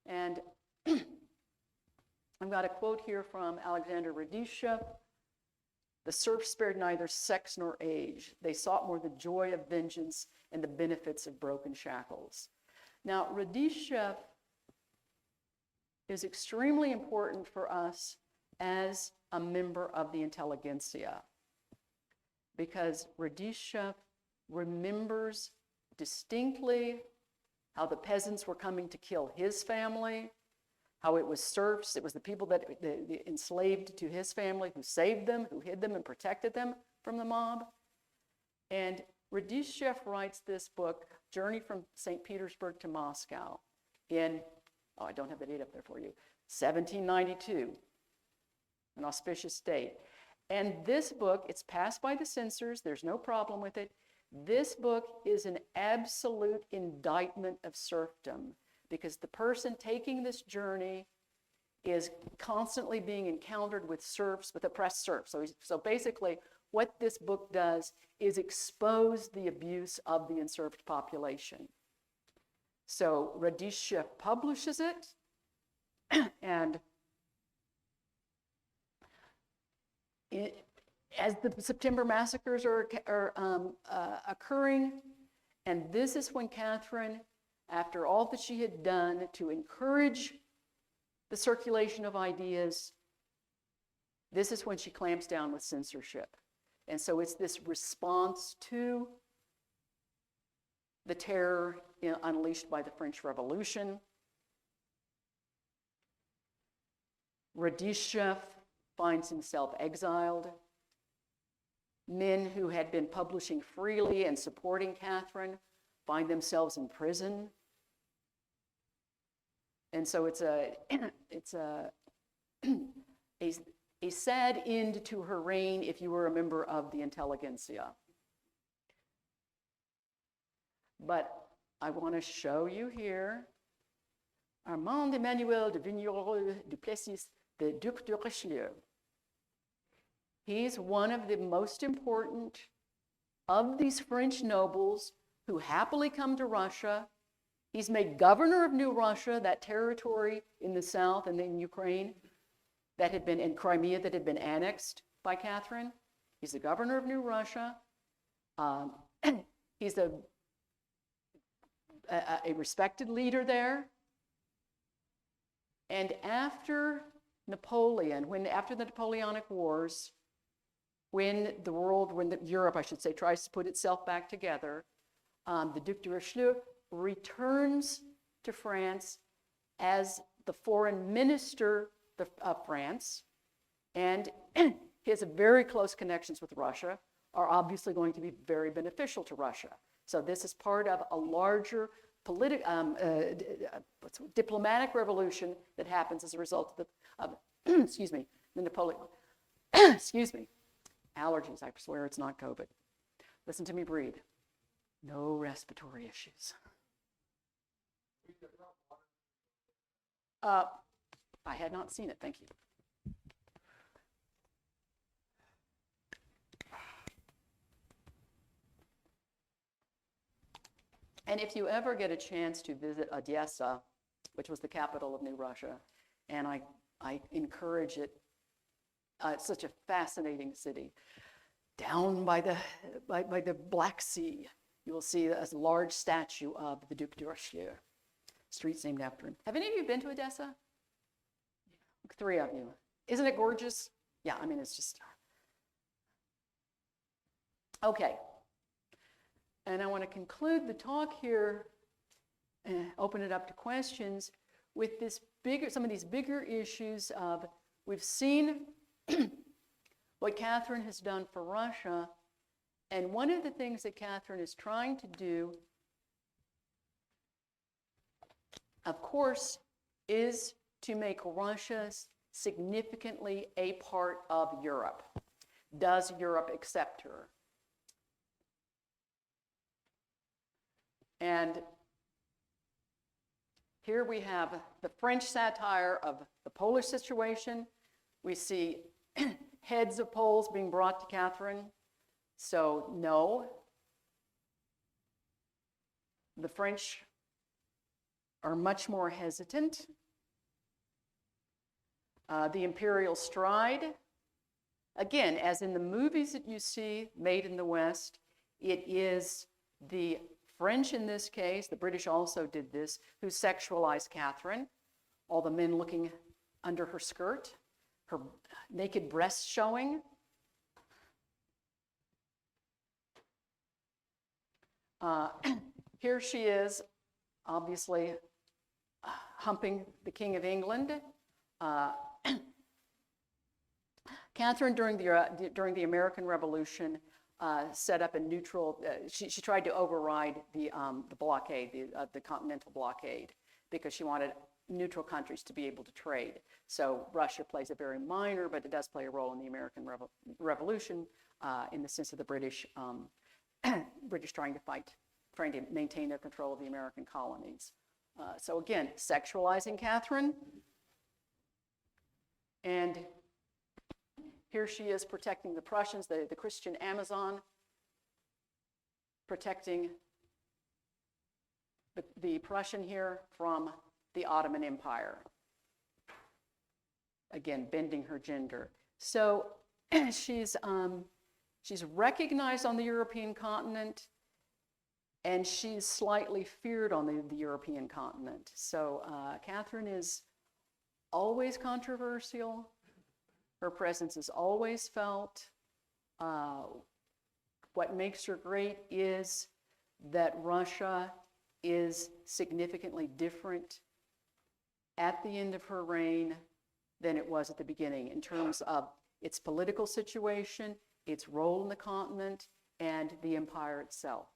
And I've got a quote here from Alexander Radishchev. The serfs spared neither sex nor age. They sought more the joy of vengeance and the benefits of broken shackles. Now, Radishchev is extremely important for us as a member of the intelligentsia, because Radisha remembers distinctly how the peasants were coming to kill his family, how it was serfs, it was the people that the enslaved to his family who saved them, who hid them and protected them from the mob. And Radishev writes this book, Journey from St. Petersburg to Moscow, in, oh, I don't have the date up there for you, 1792, an auspicious date. And this book, it's passed by the censors, there's no problem with it. This book is an absolute indictment of serfdom, because the person taking this journey is constantly being encountered with serfs, with oppressed serfs. So basically, what this book does is expose the abuse of the enserfed population. So Radishev publishes it, and as the September massacres are occurring, and this is when Catherine, after all that she had done to encourage the circulation of ideas, this is when she clamps down with censorship. And so it's this response to the terror unleashed by the French Revolution. Radishev finds himself exiled. Men who had been publishing freely and supporting Catherine find themselves in prison. And so it's a sad end to her reign if you were a member of the intelligentsia. But I want to show you here Armand Emmanuel de Vignerot du Plessis, the Duc de Richelieu. He's one of the most important of these French nobles who happily come to Russia. He's made governor of New Russia, that territory in the south and in Ukraine that had been, in Crimea, that had been annexed by Catherine. He's the governor of New Russia. He's a respected leader there. And after Napoleon, after the Napoleonic Wars, when Europe, I should say, tries to put itself back together, the Duc de Richelieu returns to France as the foreign minister of France, and his very close connections with Russia are obviously going to be very beneficial to Russia. So this is part of a larger diplomatic revolution that happens as a result of the Napoleon. Excuse me. Allergies, I swear it's not COVID. Listen to me breathe. No respiratory issues. I had not seen it, thank you. And if you ever get a chance to visit Odessa, which was the capital of New Russia, and I encourage it, it's such a fascinating city. Down by the Black Sea, you will see a large statue of the Duc de Richelieu. Street's named after him. Have any of you been to Odessa? 3 of you. Isn't it gorgeous? Yeah, I mean, it's just... Okay. And I want to conclude the talk here and open it up to questions with some of these bigger issues of, we've seen what Catherine has done for Russia, and one of the things that Catherine is trying to do, of course, is to make Russia significantly a part of Europe. Does Europe accept her? And here we have the French satire of the Polish situation. We see heads of Poles being brought to Catherine. So no, the French are much more hesitant. The imperial stride, again, as in the movies that you see made in the West, it is the French in this case, the British also did this, who sexualized Catherine, all the men looking under her skirt. her naked breasts showing. Here she is, obviously humping the King of England. Catherine, during the American Revolution, set up a neutral. She tried to override the blockade, the continental blockade, because she wanted neutral countries to be able to trade. So Russia plays a very minor, but it does play a role in the American Revolution, in the sense of the British British trying to maintain their control of the American colonies. So again, sexualizing Catherine. And here she is protecting the Prussians, the Christian Amazon, protecting the Prussian here from the Ottoman Empire. Again, bending her gender. So she's recognized on the European continent, and she's slightly feared on the European continent. So Catherine is always controversial. Her presence is always felt. What makes her great is that Russia is significantly different at the end of her reign than it was at the beginning in terms of its political situation, its role in the continent, and the empire itself.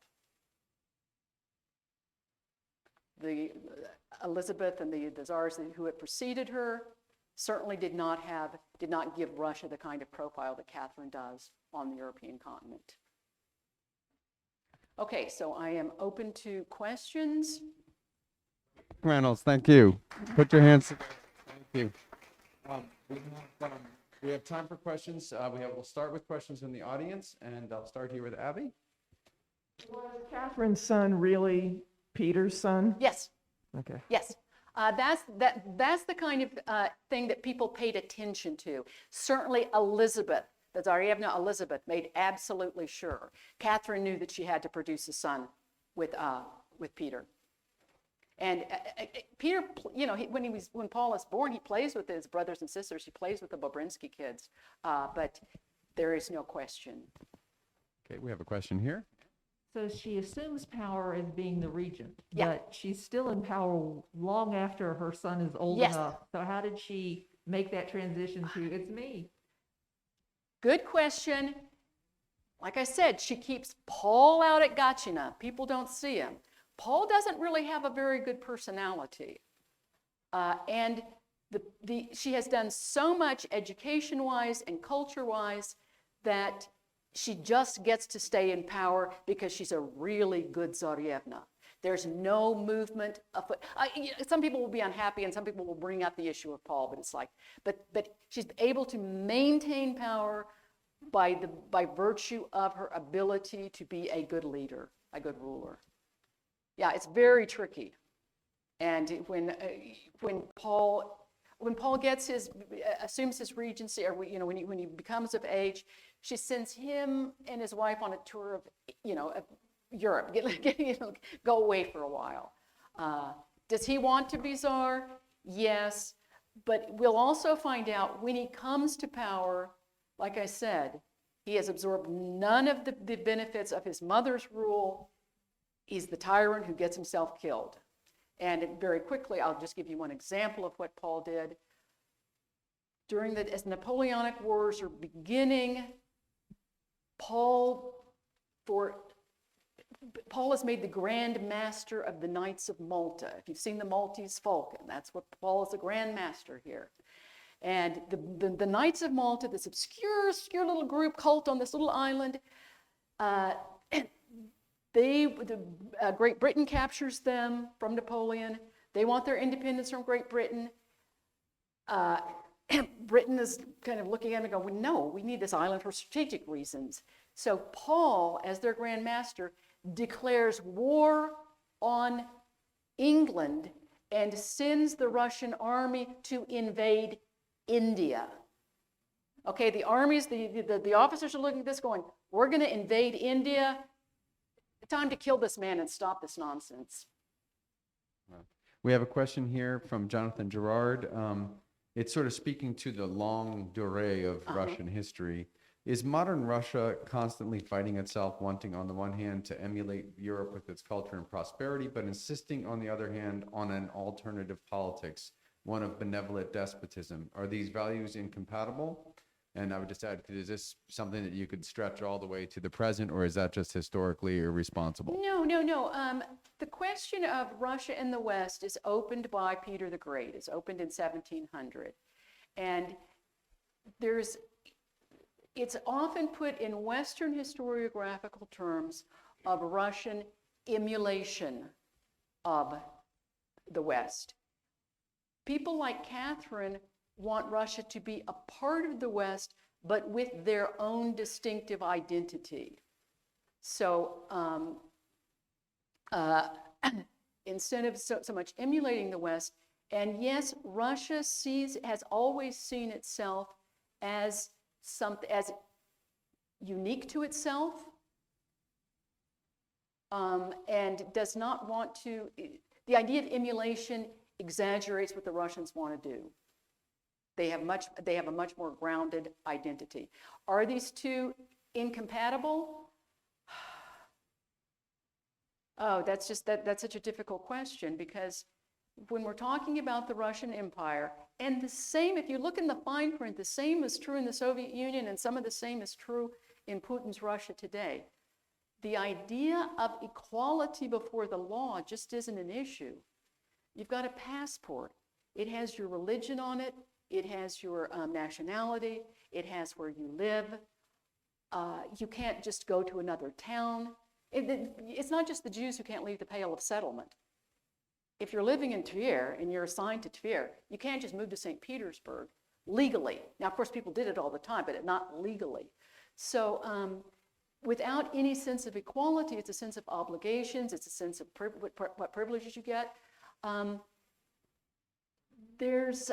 Elizabeth and the czars who had preceded her certainly did not give Russia the kind of profile that Catherine does on the European continent. Okay, so I am open to questions. Reynolds, thank you. Put your hands together. Thank you. We have time for questions. We'll start with questions in the audience, and I'll start here with Abby. Was Catherine's son really Peter's son? Yes. Okay. Yes. That's the kind of thing that people paid attention to. Certainly Elizabeth, the Tsarevna Elizabeth, made absolutely sure. Catherine knew that she had to produce a son with Peter. And Peter, when Paul is born, he plays with his brothers and sisters. He plays with the Bobrinsky kids. But there is no question. Okay, we have a question here. So she assumes power as being the regent, Yeah. but she's still in power long after her son is old Yes. enough. So how did she make that transition to, it's me? Good question. Like I said, she keeps Paul out at Gatchina. People don't see him. Paul doesn't really have a very good personality. And she has done so much education-wise and culture-wise that she just gets to stay in power because she's a really good Tsarevna. There's no movement afoot. Some people will be unhappy and some people will bring up the issue of Paul, but it's like, but she's able to maintain power by virtue of her ability to be a good leader, a good ruler. Yeah, it's very tricky. And when Paul assumes his regency, or when he becomes of age, she sends him and his wife on a tour of Europe. Go away for a while. Does he want to be czar? Yes, but we'll also find out when he comes to power. Like I said, he has absorbed none of the benefits of his mother's rule. He's the tyrant who gets himself killed. And very quickly, I'll just give you one example of what Paul did. As the Napoleonic Wars are beginning, Paul is made the Grand Master of the Knights of Malta. If you've seen the Maltese Falcon, that's what Paul is the Grand Master here. And the Knights of Malta, this obscure little group cult on this little island, Great Britain captures them from Napoleon. They want their independence from Great Britain. Britain is kind of looking at them and going, no, we need this island for strategic reasons. So Paul, as their Grand Master, declares war on England and sends the Russian army to invade India. Okay, the armies, the officers are looking at this going, we're going to invade India. Time to kill this man and stop this nonsense. We have a question here from Jonathan Gerard. it's sort of speaking to the long durée of Russian history. Is modern Russia constantly fighting itself, wanting on the one hand to emulate Europe with its culture and prosperity, but insisting on the other hand on an alternative politics, one of benevolent despotism? Are these values incompatible? And I would just add, is this something that you could stretch all the way to the present, or is that just historically irresponsible? No. The question of Russia and the West is opened by Peter the Great. It's opened in 1700. And it's often put in Western historiographical terms of Russian emulation of the West. People like Catherine want Russia to be a part of the West, but with their own distinctive identity. So instead of so much emulating the West, and yes, Russia has always seen itself as unique to itself, and does not want to. The idea of emulation exaggerates what the Russians want to do. They have a much more grounded identity. Are these two incompatible? Oh, that's such a difficult question, because when we're talking about the Russian Empire, and the same, if you look in the fine print, the same is true in the Soviet Union, and some of the same is true in Putin's Russia today. The idea of equality before the law just isn't an issue. You've got a passport. It has your religion on it. It has your nationality. It has where you live. You can't just go to another town. It's not just the Jews who can't leave the Pale of Settlement. If you're living in Tver and you're assigned to Tver, you can't just move to St. Petersburg legally. Now, of course, people did it all the time, but not legally. So without any sense of equality, it's a sense of obligations. It's a sense of what privileges you get. There's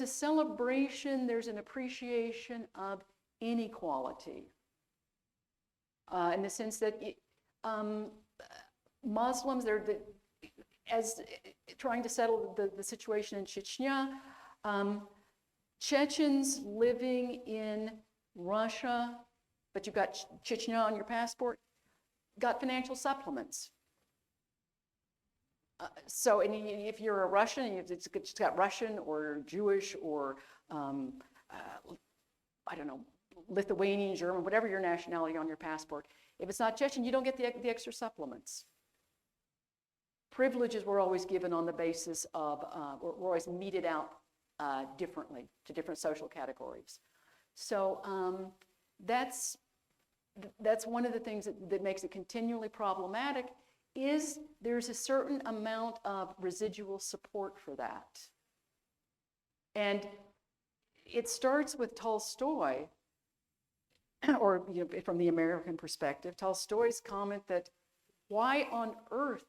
a celebration, there's an appreciation of inequality in the sense that Muslims, as trying to settle the situation in Chechnya, Chechens living in Russia, but you've got Chechnya on your passport, got financial supplements. So if you're a Russian, it's got Russian or Jewish or, I don't know, Lithuanian, German, whatever your nationality on your passport. If it's not Chechen, you don't get the extra supplements. Privileges were always given on the basis of, were always meted out differently to different social categories. So that's one of the things that makes it continually problematic, is there's a certain amount of residual support for that. And it starts with Tolstoy, or from the American perspective, Tolstoy's comment that why on earth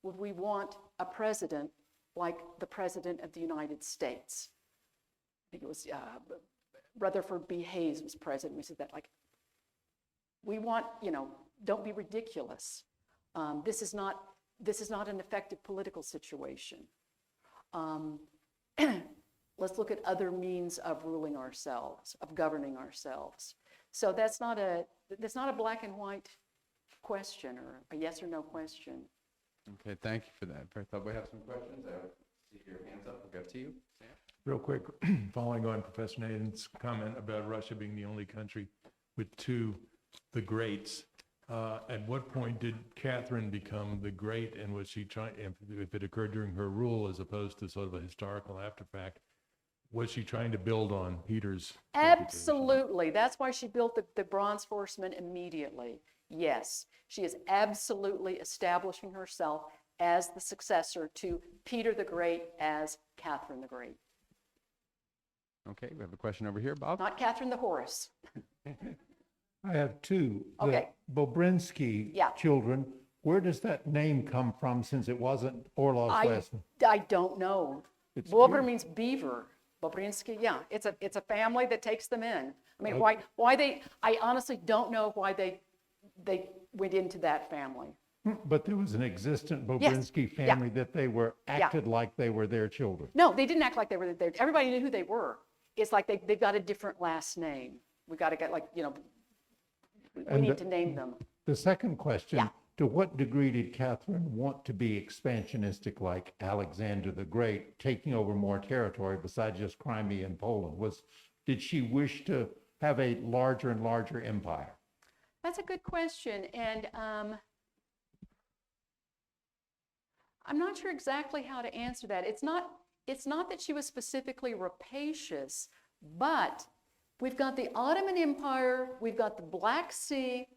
would we want a president like the President of the United States? I think it was Rutherford B. Hayes was president. We said that, like, we want, don't be ridiculous. This is not an effective political situation. Let's look at other means of ruling ourselves, of governing ourselves. So that's not a black and white question or a yes or no question. Okay, thank you for that. I thought we have some questions. I see your hands up. We'll get to you. Sam? Real quick, following on Professor Naiden's comment about Russia being the only country with the greats. At what point did Catherine become the great, and was she trying, if it occurred during her rule as opposed to sort of a historical afterfact, was she trying to build on Peter's Absolutely. Reputation? That's why she built the Bronze Horsemen immediately. Yes, she is absolutely establishing herself as the successor to Peter the Great as Catherine the Great. Okay, we have a question over here, Bob. Not Catherine the Horse. I have two. Okay. The Bobrinsky children, where does that name come from, since it wasn't Orlov's last name? I don't know. Bobr means beaver. Bobrinsky, yeah, it's a family that takes them in. I mean, why they? I honestly don't know why they went into that family. But there was an existent Yes, Bobrinsky yeah. family that they were acted like they were their children. No, they didn't act like they were there. Everybody knew who they were. It's like they've got a different last name. We got to get we And need to name them. The second question, Yeah. to what degree did Catherine want to be expansionistic like Alexander the Great, taking over more territory besides just Crimea and Poland? Did she wish to have a larger and larger empire? That's a good question. And I'm not sure exactly how to answer that. It's not that she was specifically rapacious, but we've got the Ottoman Empire, we've got the Black Sea.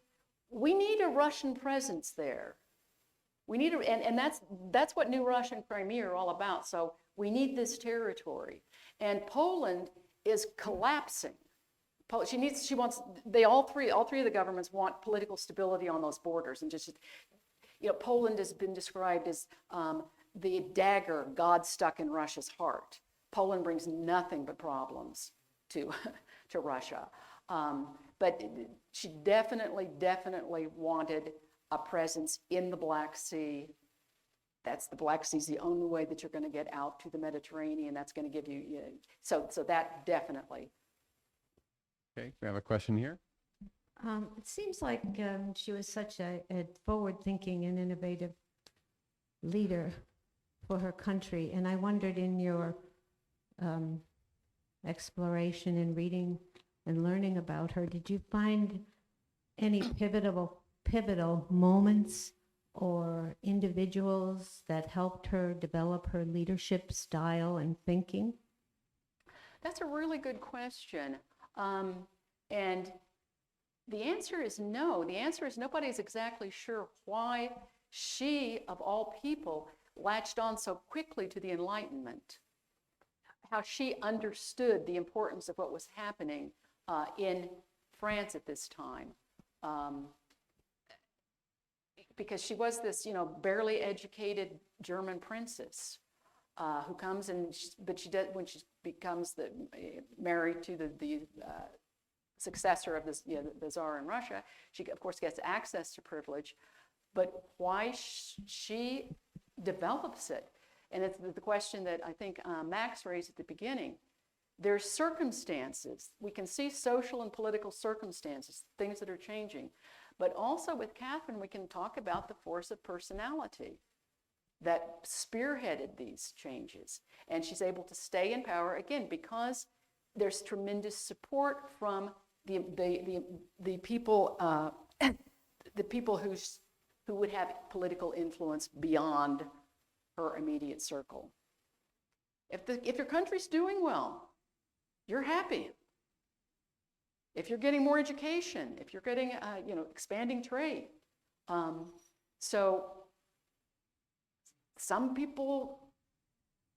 We need a Russian presence there. We need and that's what New Russia and Crimea are all about. So we need this territory. And Poland is collapsing. All three of the governments want political stability on those borders, and Poland has been described as the dagger God stuck in Russia's heart. Poland brings nothing but problems to Russia. But she definitely wanted a presence in the Black Sea. The Black Sea is the only way that you're going to get out to the Mediterranean. That's going to give you, so that definitely. Okay, we have a question here. It seems like she was such a forward-thinking and innovative leader for her country. And I wondered, in your exploration and reading and learning about her, did you find any pivotal moments or individuals that helped her develop her leadership style and thinking? That's a really good question. And the answer is no. The answer is nobody's exactly sure why she, of all people, latched on so quickly to the Enlightenment, how she understood the importance of what was happening in France at this time. Because she was this, barely educated German princess who comes when she becomes married to the successor of the Tsar in Russia, she of course gets access to privilege, but why she develops it, and it's the question that I think Max raised at the beginning. There's circumstances. We can see social and political circumstances, things that are changing, but also with Catherine, we can talk about the force of personality that spearheaded these changes, and she's able to stay in power again because there's tremendous support from the people the people who would have political influence beyond her immediate circle. If your country's doing well, you're happy. If you're getting more education, if you're getting expanding trade, so some people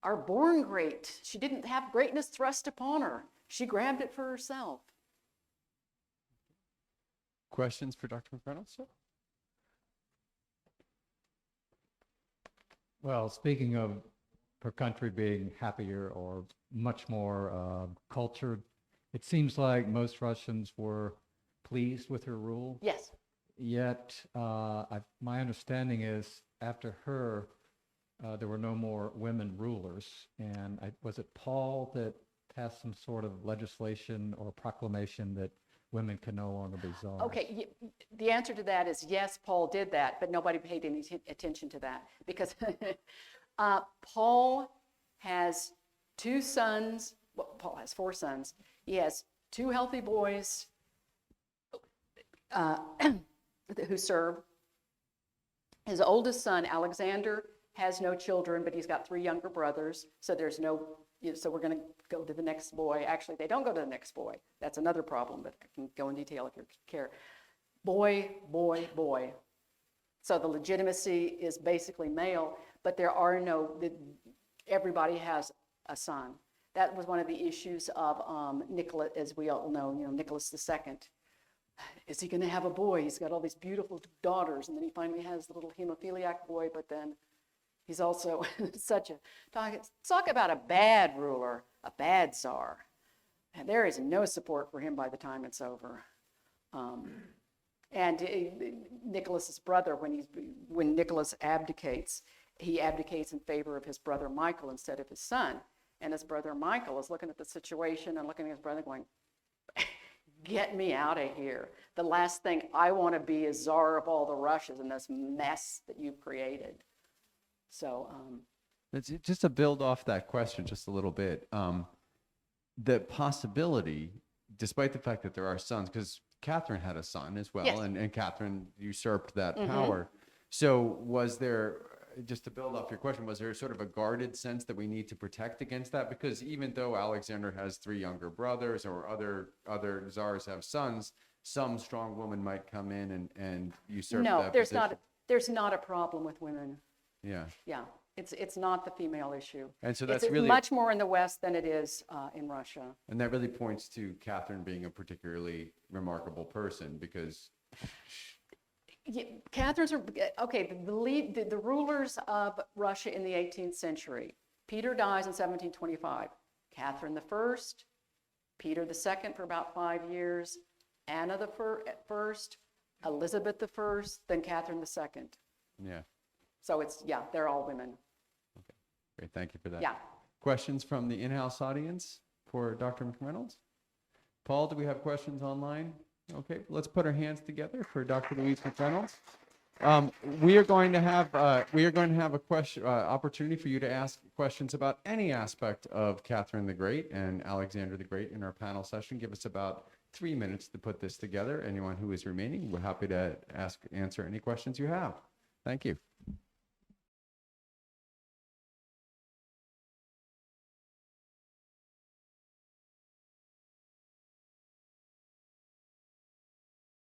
are born great. She didn't have greatness thrust upon her. She grabbed it for herself. Questions for Dr. McReynolds? Well, speaking of her country being happier or much more cultured, it seems like most Russians were pleased with her rule. Yes. Yet, my understanding is after her, there were no more women rulers. And was it Paul that passed some sort of legislation or proclamation that women can no longer be czars? Okay, the answer to that is yes, Paul did that, but nobody paid any attention to that because Paul has 2 sons. Well, Paul has 4 sons. He has 2 healthy boys who serve. His oldest son, Alexander, has no children, but he's got 3 younger brothers. So there's no, so we're going to go to the next boy. Actually, they don't go to the next boy. That's another problem, but I can go in detail if you care. Boy, boy, boy. So the legitimacy is basically male, but there are everybody has a son. That was one of the issues of Nicholas, as we all know, Nicholas II. Is he going to have a boy? He's got all these beautiful daughters, and then he finally has the little hemophiliac boy, but then he's also such a, talk about a bad ruler, a bad czar. And there is no support for him by the time it's over. And Nicholas's brother, when Nicholas abdicates, he abdicates in favor of his brother Michael instead of his son. And his brother Michael is looking at the situation and looking at his brother going, get me out of here. The last thing I want to be is czar of all the Russias in this mess that you've created. So, Just to build off that question just a little bit, the possibility, despite the fact that there are sons, because Catherine had a son as well, Yes. and Catherine usurped that power. So was there, just to build off your question, was there sort of a guarded sense that we need to protect against that? Because even though Alexander has 3 younger brothers, or other czars have sons, some strong woman might come in and usurp no, that there's position. there's not a problem with women. Yeah. Yeah, it's not the female issue. And so that's It's really much more in the West than it is in Russia. And that really points to Catherine being a particularly remarkable person, because Yeah, Catherine's okay. The rulers of Russia in the 18th century. Peter dies in 1725. Catherine the First, Peter the Second for about 5 years, Anna the First, Elizabeth the First, then Catherine the Second. yeah. So they're all women. Great, thank you for that. Yeah. Questions from the in-house audience for Dr. McReynolds? Paul, do we have questions online? Okay, let's put our hands together for Dr. Louise McReynolds. We are going to have a question opportunity for you to ask questions about any aspect of Catherine the Great and Alexander the Great in our panel session. Give us about 3 minutes to put this together. Anyone who is remaining, we're happy to answer any questions you have. Thank you.